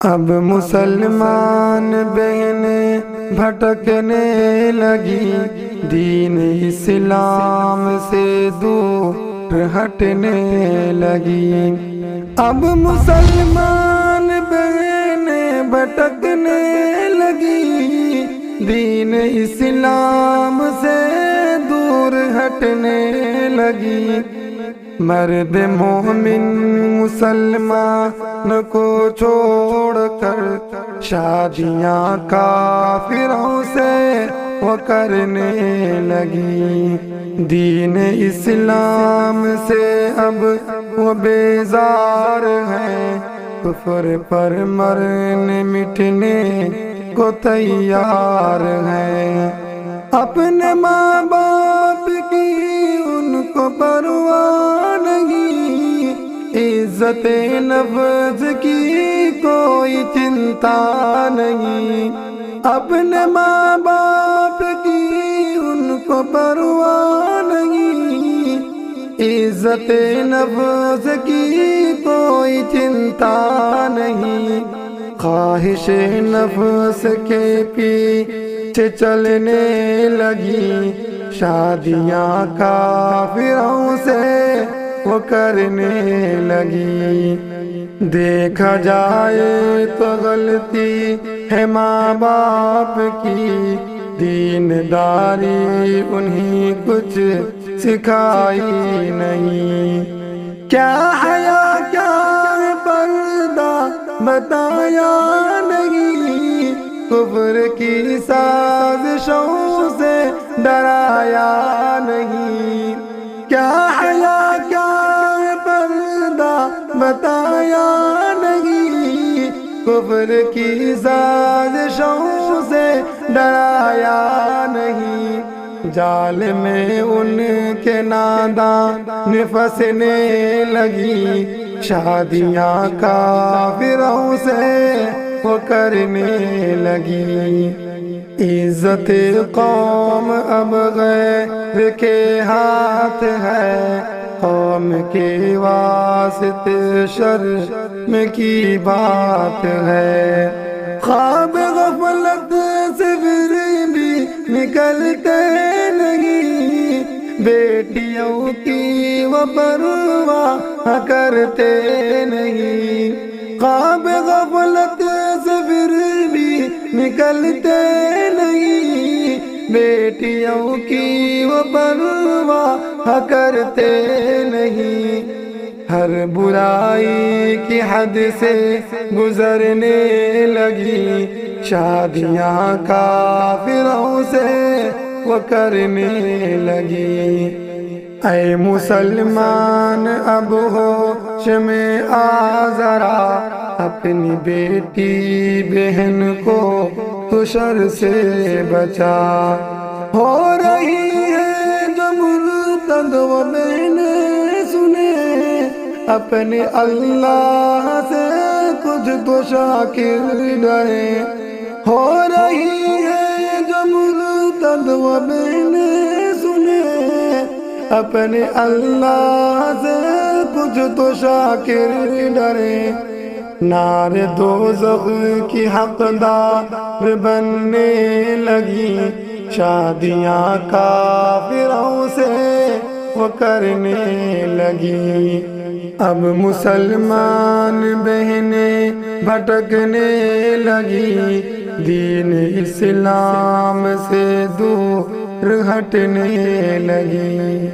اب مسلمان بہنیں بھٹکنے لگی، دین اسلام سے دور ہٹنے لگی۔ اب مسلمان بہنیں بھٹکنے لگی، دین اسلام سے دور ہٹنے لگی۔ مرد مومن مسلمان کو چھوڑ کر شادیاں کافروں سے وہ کرنے لگی۔ دین اسلام سے اب وہ بیزار ہیں، کفر پر مرنے مٹنے کو تیار ہیں۔ اپنے ماں باپ کی ان کو پرواہ نہیں، عزت نفس کی کوئی چنتا نہیں۔ اپنے ماں باپ کی ان کو پرواہ نہیں، عزت نفس کی کوئی چنتا نہیں۔ خواہش نفس کے پیچھے چلنے لگی، شادیاں کافروں سے وہ کرنے لگی۔ دیکھا جائے تو غلطی ہے ماں باپ کی، دینداری انہیں کچھ سکھائی نہیں۔ کیا حیا کیا پردہ بتایا نہیں، کفر کی سازشوں سے ڈرایا نہیں۔ کیا حیا کیا پردہ بتایا نہیں، کفر کی سازشوں سے ڈرایا نہیں۔ جال میں ان کے نادان پھنسنے لگی، شادیاں کافروں سے وہ کرنے لگی۔ عزت قوم اب غیر کے ہاتھ ہے، قوم کے واسطے شرم کی بات ہے۔ خواب غفلت سے پھر بھی نکلتے نہیں، بیٹیوں کی وہ پرواہ کرتے نہیں۔ خواب غفلت سے پھر بھی نکلتے نہیں، بیٹیوں کی وہ پرواہ کرتے نہیں۔ ہر برائی کی حد سے گزرنے لگی، شادیاں کافروں سے وہ کرنے لگی۔ اے مسلمان اب ہوش میں آ ذرا، اپنی بیٹی بہن کو تو شر سے بچا۔ ہو رہی ہے جو مرتد و بہنیں سنے، اپنے اللہ سے کچھ تو شاکر ڈرے۔ ہو رہی ہے جو مرتد و بہنیں سنے، اپنے اللہ سے کچھ تو شاکر ڈرے۔ نار دوزخ کی حقدار بننے لگی، شادیاں کافروں سے وہ کرنے لگی۔ اب مسلمان بہنیں بھٹکنے لگی، دین اسلام سے دور ہٹنے لگی۔